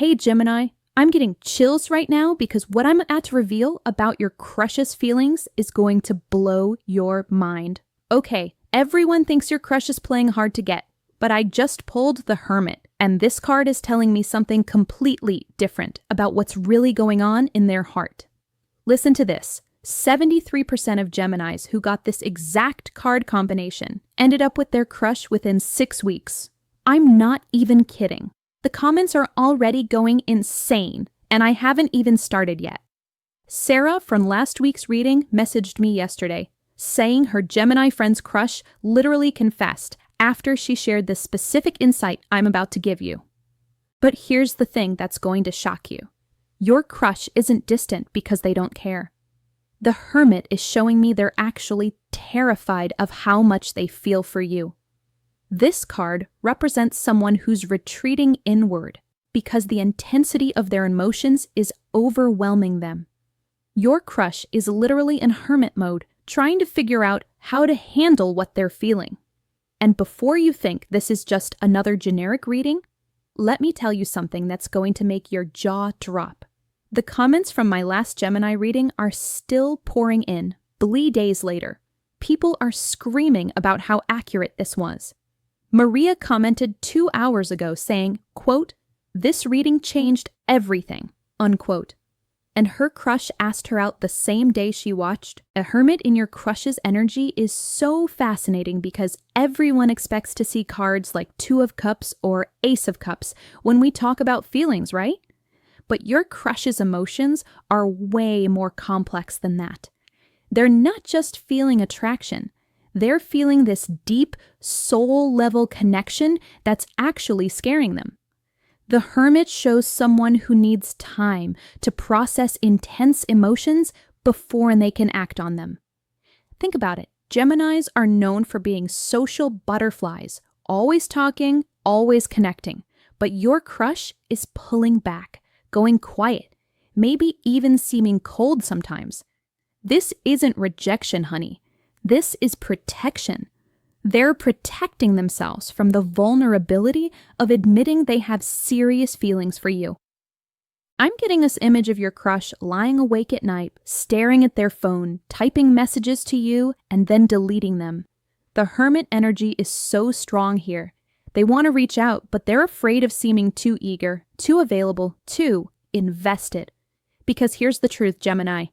Hey Gemini, I'm getting chills right now because what I'm about to reveal about your crush's feelings is going to blow your mind. Okay, everyone thinks your crush is playing hard to get, but I just pulled the Hermit, and this card is telling me something completely different about what's really going on in their heart. Listen to this. 73% of Geminis who got this exact card combination ended up with their crush within 6 weeks. I'm not even kidding. The comments are already going insane, and I haven't even started yet. Sarah from last week's reading messaged me yesterday, saying her Gemini friend's crush literally confessed after she shared the specific insight I'm about to give you. But here's the thing that's going to shock you. Your crush isn't distant because they don't care. The Hermit is showing me they're actually terrified of how much they feel for you. This card represents someone who's retreating inward because the intensity of their emotions is overwhelming them. Your crush is literally in hermit mode, trying to figure out how to handle what they're feeling. And before you think this is just another generic reading, let me tell you something that's going to make your jaw drop. The comments from my last Gemini reading are still pouring in, days later. People are screaming about how accurate this was. Maria commented 2 hours ago saying, quote, "This reading changed everything," unquote. And her crush asked her out the same day she watched. A hermit in your crush's energy is so fascinating because everyone expects to see cards like Two of Cups or Ace of Cups when we talk about feelings, right? But your crush's emotions are way more complex than that. They're not just feeling attraction. They're feeling this deep, soul-level connection that's actually scaring them. The Hermit shows someone who needs time to process intense emotions before they can act on them. Think about it. Geminis are known for being social butterflies, always talking, always connecting. But your crush is pulling back, going quiet, maybe even seeming cold sometimes. This isn't rejection, honey. This is protection. They're protecting themselves from the vulnerability of admitting they have serious feelings for you. I'm getting this image of your crush lying awake at night, staring at their phone, typing messages to you, and then deleting them. The Hermit energy is so strong here. They want to reach out, but they're afraid of seeming too eager, too available, too invested. Because here's the truth, Gemini.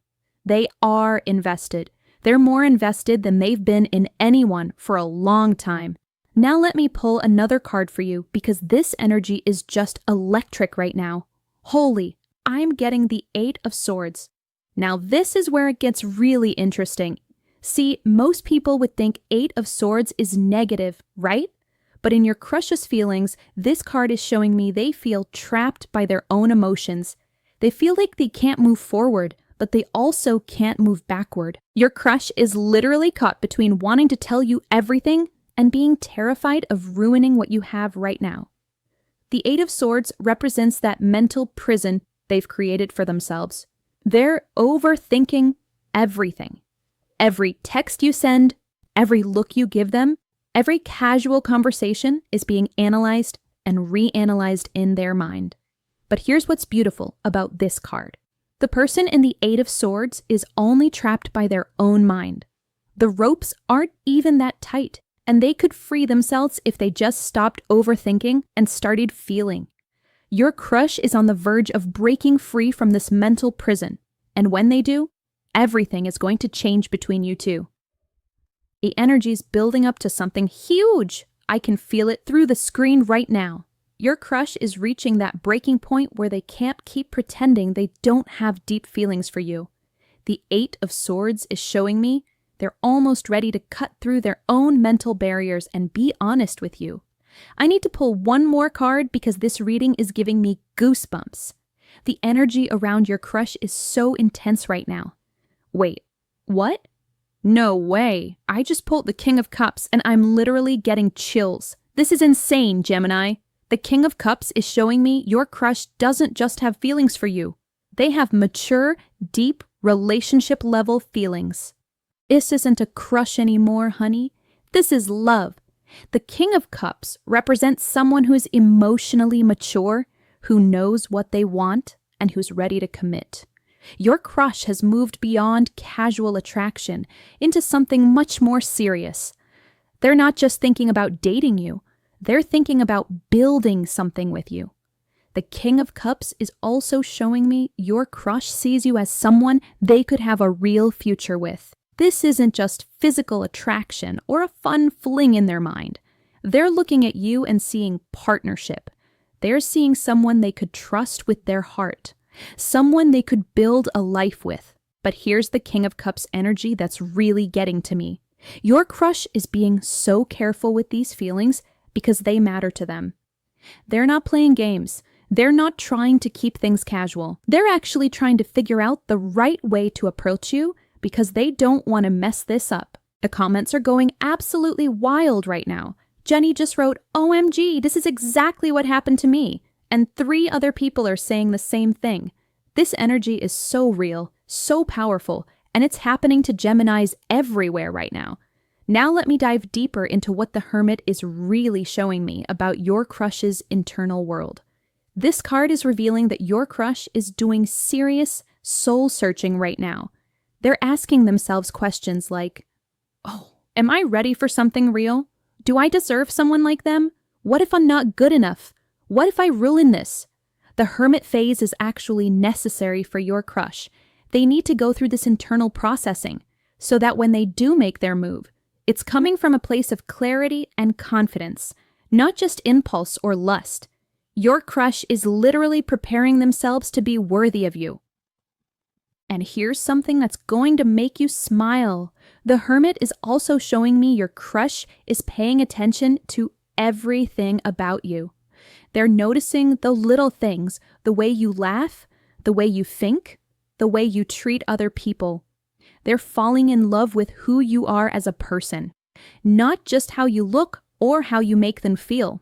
They are invested. They're more invested than they've been in anyone for a long time. Now let me pull another card for you because this energy is just electric right now. Holy, I'm getting the 8 of Swords. Now this is where it gets really interesting. See, most people would think 8 of Swords is negative, right? But in your crush's feelings, this card is showing me they feel trapped by their own emotions. They feel like they can't move forward, but they also can't move backward. Your crush is literally caught between wanting to tell you everything and being terrified of ruining what you have right now. The 8 of Swords represents that mental prison they've created for themselves. They're overthinking everything. Every text you send, every look you give them, every casual conversation is being analyzed and reanalyzed in their mind. But here's what's beautiful about this card. The person in the 8 of Swords is only trapped by their own mind. The ropes aren't even that tight, and they could free themselves if they just stopped overthinking and started feeling. Your crush is on the verge of breaking free from this mental prison, and when they do, everything is going to change between you two. The energy's building up to something huge. I can feel it through the screen right now. Your crush is reaching that breaking point where they can't keep pretending they don't have deep feelings for you. The 8 of Swords is showing me they're almost ready to cut through their own mental barriers and be honest with you. I need to pull one more card because this reading is giving me goosebumps. The energy around your crush is so intense right now. Wait, what? No way. I just pulled the King of Cups and I'm literally getting chills. This is insane, Gemini. The King of Cups is showing me your crush doesn't just have feelings for you. They have mature, deep, relationship-level feelings. This isn't a crush anymore, honey. This is love. The King of Cups represents someone who is emotionally mature, who knows what they want and who's ready to commit. Your crush has moved beyond casual attraction into something much more serious. They're not just thinking about dating you, they're thinking about building something with you. The King of Cups is also showing me your crush sees you as someone they could have a real future with. This isn't just physical attraction or a fun fling in their mind. They're looking at you and seeing partnership. They're seeing someone they could trust with their heart, someone they could build a life with. But here's the King of Cups energy that's really getting to me. Your crush is being so careful with these feelings because they matter to them. They're not playing games. They're not trying to keep things casual. They're actually trying to figure out the right way to approach you because they don't want to mess this up. The comments are going absolutely wild right now. Jenny just wrote, "OMG, this is exactly what happened to me." And 3 other people are saying the same thing. This energy is so real, so powerful, and it's happening to Geminis everywhere right now. Now let me dive deeper into what the Hermit is really showing me about your crush's internal world. This card is revealing that your crush is doing serious soul-searching right now. They're asking themselves questions like, oh, am I ready for something real? Do I deserve someone like them? What if I'm not good enough? What if I ruin this? The Hermit phase is actually necessary for your crush. They need to go through this internal processing so that when they do make their move, it's coming from a place of clarity and confidence, not just impulse or lust. Your crush is literally preparing themselves to be worthy of you. And here's something that's going to make you smile. The Hermit is also showing me your crush is paying attention to everything about you. They're noticing the little things, the way you laugh, the way you think, the way you treat other people. They're falling in love with who you are as a person, not just how you look or how you make them feel.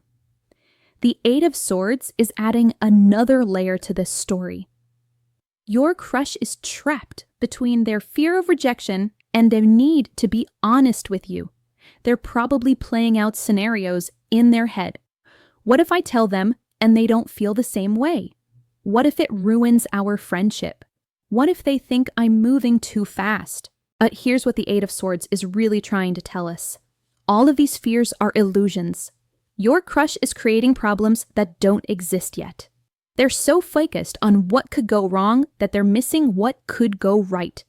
The 8 of Swords is adding another layer to this story. Your crush is trapped between their fear of rejection and their need to be honest with you. They're probably playing out scenarios in their head. What if I tell them and they don't feel the same way? What if it ruins our friendship? What if they think I'm moving too fast? Here's what the 8 of Swords is really trying to tell us. All of these fears are illusions. Your crush is creating problems that don't exist yet. They're so focused on what could go wrong that they're missing what could go right.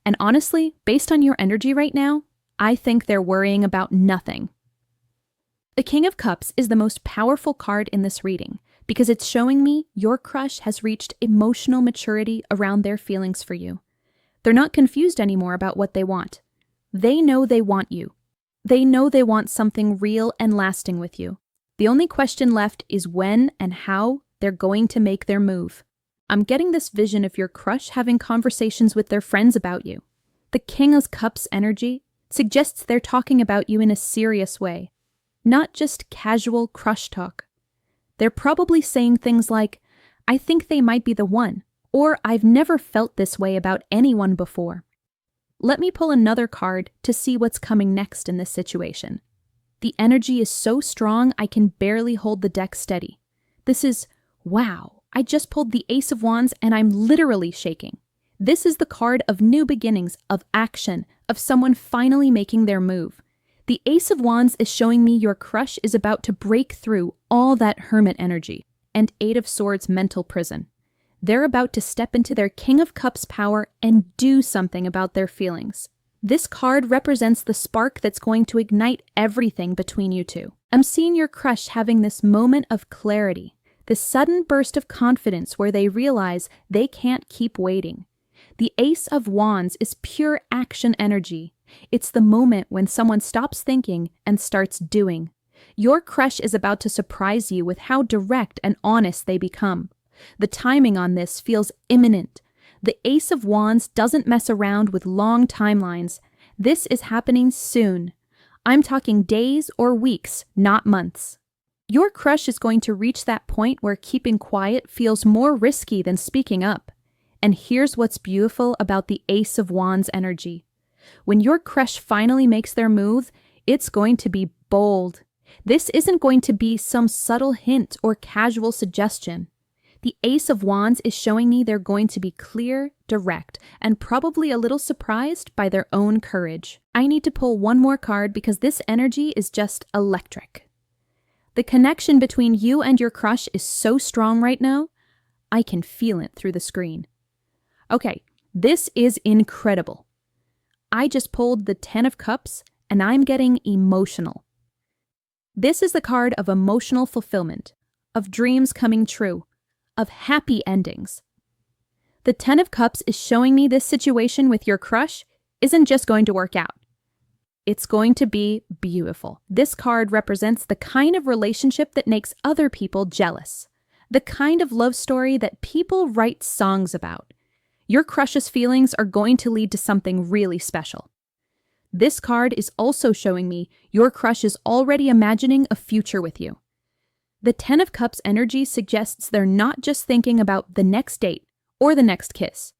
And honestly, based on your energy right now, I think they're worrying about nothing. The King of Cups is the most powerful card in this reading because it's showing me your crush has reached emotional maturity around their feelings for you. They're not confused anymore about what they want. They know they want you. They know they want something real and lasting with you. The only question left is when and how they're going to make their move. I'm getting this vision of your crush having conversations with their friends about you. The King of Cups energy suggests they're talking about you in a serious way, not just casual crush talk. They're probably saying things like, I think they might be the one, or I've never felt this way about anyone before. Let me pull another card to see what's coming next in this situation. The energy is so strong I can barely hold the deck steady. This is, wow, I just pulled the Ace of Wands and I'm literally shaking. This is the card of new beginnings, of action, of someone finally making their move. The Ace of Wands is showing me your crush is about to break through all that Hermit energy and 8 of Swords mental prison. They're about to step into their King of Cups power and do something about their feelings. This card represents the spark that's going to ignite everything between you two. I'm seeing your crush having this moment of clarity, this sudden burst of confidence where they realize they can't keep waiting. The Ace of Wands is pure action energy. It's the moment when someone stops thinking and starts doing. Your crush is about to surprise you with how direct and honest they become. The timing on this feels imminent. The Ace of Wands doesn't mess around with long timelines. This is happening soon. I'm talking days or weeks, not months. Your crush is going to reach that point where keeping quiet feels more risky than speaking up. And here's what's beautiful about the Ace of Wands energy. When your crush finally makes their move, it's going to be bold. This isn't going to be some subtle hint or casual suggestion. The Ace of Wands is showing me they're going to be clear, direct, and probably a little surprised by their own courage. I need to pull one more card because this energy is just electric. The connection between you and your crush is so strong right now, I can feel it through the screen. Okay, this is incredible. I just pulled the 10 of Cups and I'm getting emotional. This is the card of emotional fulfillment, of dreams coming true, of happy endings. The 10 of Cups is showing me this situation with your crush isn't just going to work out. It's going to be beautiful. This card represents the kind of relationship that makes other people jealous, the kind of love story that people write songs about. Your crush's feelings are going to lead to something really special. This card is also showing me your crush is already imagining a future with you. The 10 of Cups energy suggests they're not just thinking about the next date or the next kiss.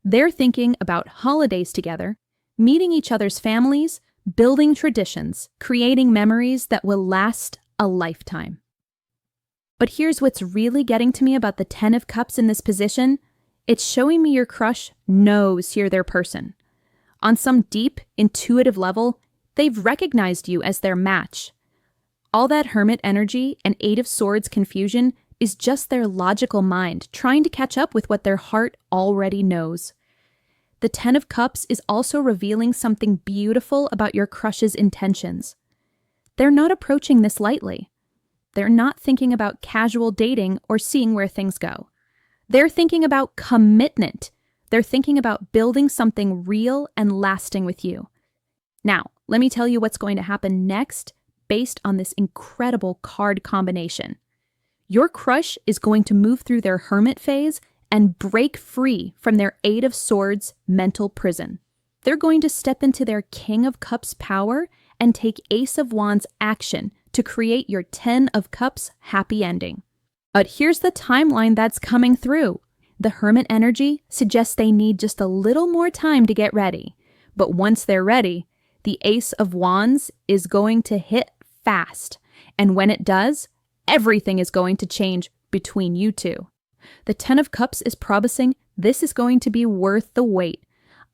They're thinking about holidays together, meeting each other's families, building traditions, creating memories that will last a lifetime. But here's what's really getting to me about the 10 of Cups in this position. It's showing me your crush knows you're their person. On some deep, intuitive level, they've recognized you as their match. All that Hermit energy and 8 of Swords confusion is just their logical mind trying to catch up with what their heart already knows. The 10 of Cups is also revealing something beautiful about your crush's intentions. They're not approaching this lightly. They're not thinking about casual dating or seeing where things go. They're thinking about commitment. They're thinking about building something real and lasting with you. Now, let me tell you what's going to happen next based on this incredible card combination. Your crush is going to move through their Hermit phase and break free from their 8 of Swords mental prison. They're going to step into their King of Cups power and take Ace of Wands action to create your 10 of Cups happy ending. But here's the timeline that's coming through. The Hermit energy suggests they need just a little more time to get ready. But once they're ready, the Ace of Wands is going to hit fast. And when it does, everything is going to change between you two. The 10 of Cups is promising this is going to be worth the wait.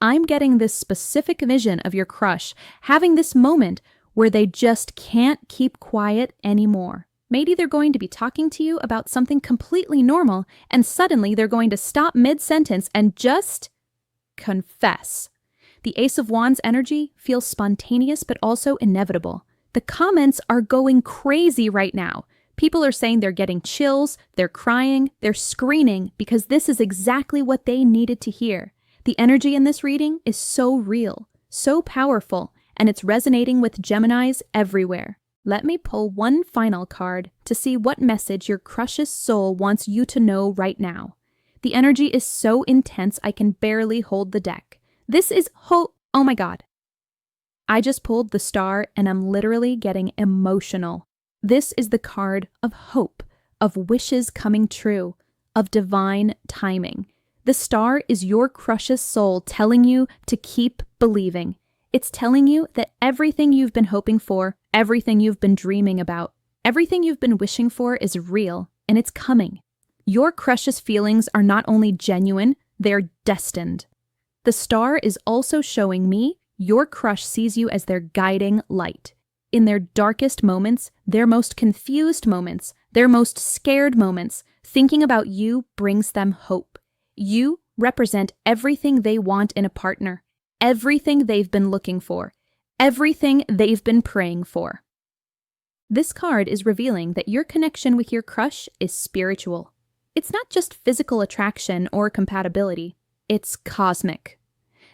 I'm getting this specific vision of your crush having this moment where they just can't keep quiet anymore. Maybe they're going to be talking to you about something completely normal, and suddenly they're going to stop mid-sentence and just confess. The Ace of Wands energy feels spontaneous but also inevitable. The comments are going crazy right now. People are saying they're getting chills, they're crying, they're screaming because this is exactly what they needed to hear. The energy in this reading is so real, so powerful, and it's resonating with Geminis everywhere. Let me pull one final card to see what message your crush's soul wants you to know right now. The energy is so intense I can barely hold the deck. This is oh my god. I just pulled the Star and I'm literally getting emotional. This is the card of hope, of wishes coming true, of divine timing. The Star is your crush's soul telling you to keep believing. It's telling you that everything you've been hoping for, everything you've been dreaming about, everything you've been wishing for is real, and it's coming. Your crush's feelings are not only genuine, they're destined. The Star is also showing me your crush sees you as their guiding light. In their darkest moments, their most confused moments, their most scared moments, thinking about you brings them hope. You represent everything they want in a partner. Everything they've been looking for, everything they've been praying for. This card is revealing that your connection with your crush is spiritual. It's not just physical attraction or compatibility, it's cosmic.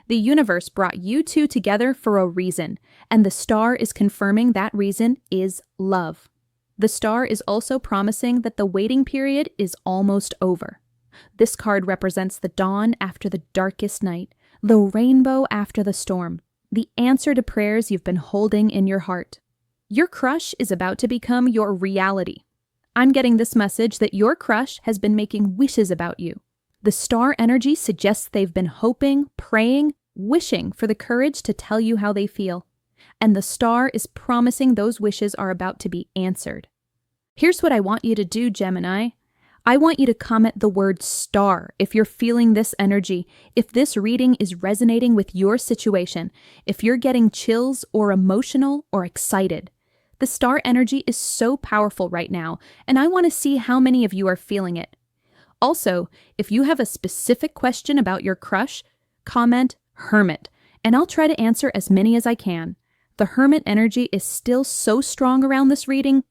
The universe brought you two together for a reason, and the Star is confirming that reason is love. The Star is also promising that the waiting period is almost over. This card represents the dawn after the darkest night, the rainbow after the storm, the answer to prayers you've been holding in your heart. Your crush is about to become your reality. I'm getting this message that your crush has been making wishes about you. The Star energy suggests they've been hoping, praying, wishing for the courage to tell you how they feel. And the Star is promising those wishes are about to be answered. Here's what I want you to do, Gemini. I want you to comment the word star if you're feeling this energy, if this reading is resonating with your situation, if you're getting chills or emotional or excited. The star energy is so powerful right now, and I want to see how many of you are feeling it. Also, if you have a specific question about your crush, comment Hermit, and I'll try to answer as many as I can. The Hermit energy is still so strong around this reading,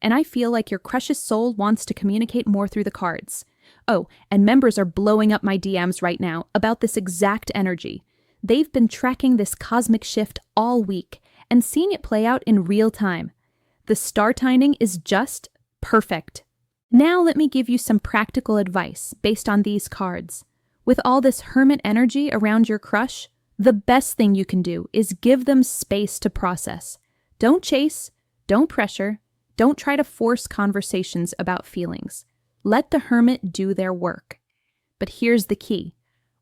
and I feel like your crush's soul wants to communicate more through the cards. Oh, and members are blowing up my DMs right now about this exact energy. They've been tracking this cosmic shift all week and seeing it play out in real time. The star timing is just perfect. Now let me give you some practical advice based on these cards. With all this Hermit energy around your crush, the best thing you can do is give them space to process. Don't chase, don't pressure, don't try to force conversations about feelings. Let the Hermit do their work. But here's the key.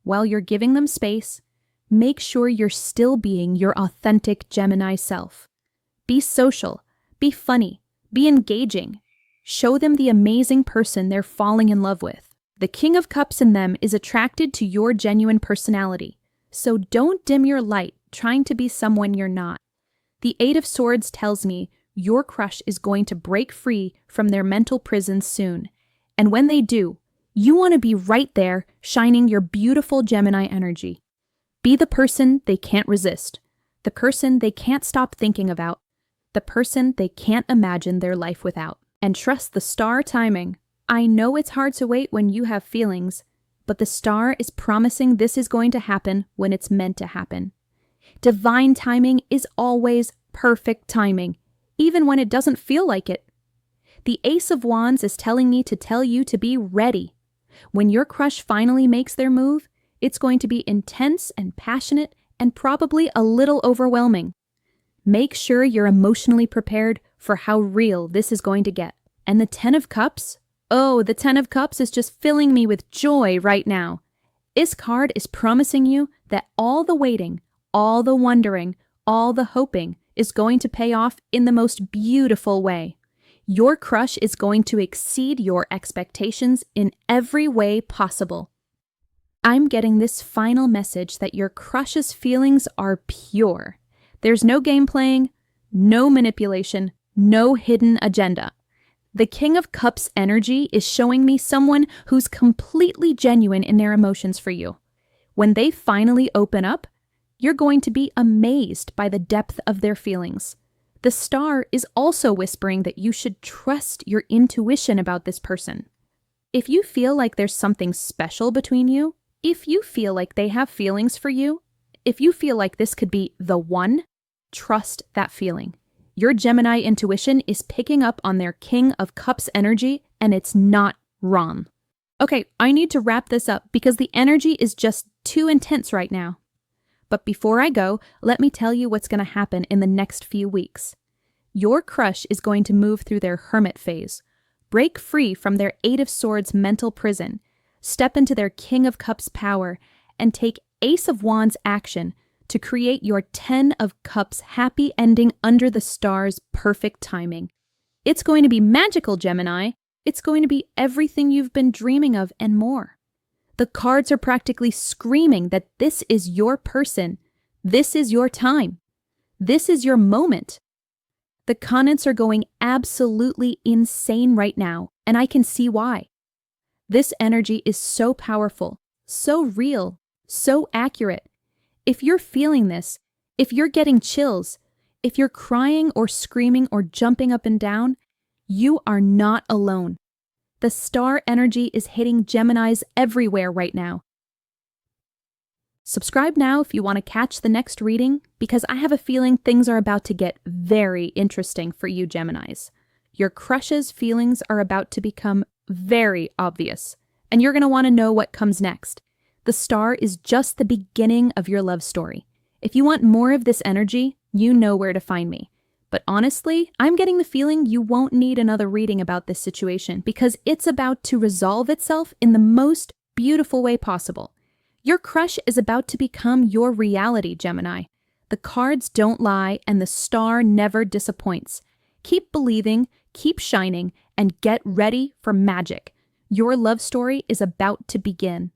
While you're giving them space, make sure you're still being your authentic Gemini self. Be social, be funny, be engaging. Show them the amazing person they're falling in love with. The King of Cups in them is attracted to your genuine personality, so don't dim your light trying to be someone you're not. The Eight of Swords tells me your crush is going to break free from their mental prisons soon. And when they do, you want to be right there, shining your beautiful Gemini energy. Be the person they can't resist, the person they can't stop thinking about, the person they can't imagine their life without. And trust the star timing. I know it's hard to wait when you have feelings, but the star is promising this is going to happen when it's meant to happen. Divine timing is always perfect timing, even when it doesn't feel like it. The Ace of Wands is telling me to tell you to be ready. When your crush finally makes their move, it's going to be intense and passionate and probably a little overwhelming. Make sure you're emotionally prepared for how real this is going to get. And the Ten of Cups? Oh, the Ten of Cups is just filling me with joy right now. This card is promising you that all the waiting, all the wondering, all the hoping is going to pay off in the most beautiful way. Your crush is going to exceed your expectations in every way possible. I'm getting this final message that your crush's feelings are pure. There's no game playing, no manipulation, no hidden agenda. The King of Cups energy is showing me someone who's completely genuine in their emotions for you. When they finally open up, you're going to be amazed by the depth of their feelings. The star is also whispering that you should trust your intuition about this person. If you feel like there's something special between you, if you feel like they have feelings for you, if you feel like this could be the one, trust that feeling. Your Gemini intuition is picking up on their King of Cups energy, and it's not wrong. Okay, I need to wrap this up because the energy is just too intense right now. But before I go, let me tell you what's going to happen in the next few weeks. Your crush is going to move through their hermit phase, break free from their Eight of Swords mental prison, step into their King of Cups power, and take Ace of Wands action to create your Ten of Cups happy ending under the stars' perfect timing. It's going to be magical, Gemini. It's going to be everything you've been dreaming of and more. The cards are practically screaming that this is your person. This is your time. This is your moment. The comments are going absolutely insane right now, and I can see why. This energy is so powerful, so real, so accurate. If you're feeling this, if you're getting chills, if you're crying or screaming or jumping up and down, you are not alone. The star energy is hitting Geminis everywhere right now. Subscribe now if you want to catch the next reading, because I have a feeling things are about to get very interesting for you Geminis. Your crush's feelings are about to become very obvious, and you're going to want to know what comes next. The star is just the beginning of your love story. If you want more of this energy, you know where to find me. But honestly, I'm getting the feeling you won't need another reading about this situation because it's about to resolve itself in the most beautiful way possible. Your crush is about to become your reality, Gemini. The cards don't lie and the star never disappoints. Keep believing, keep shining, and get ready for magic. Your love story is about to begin.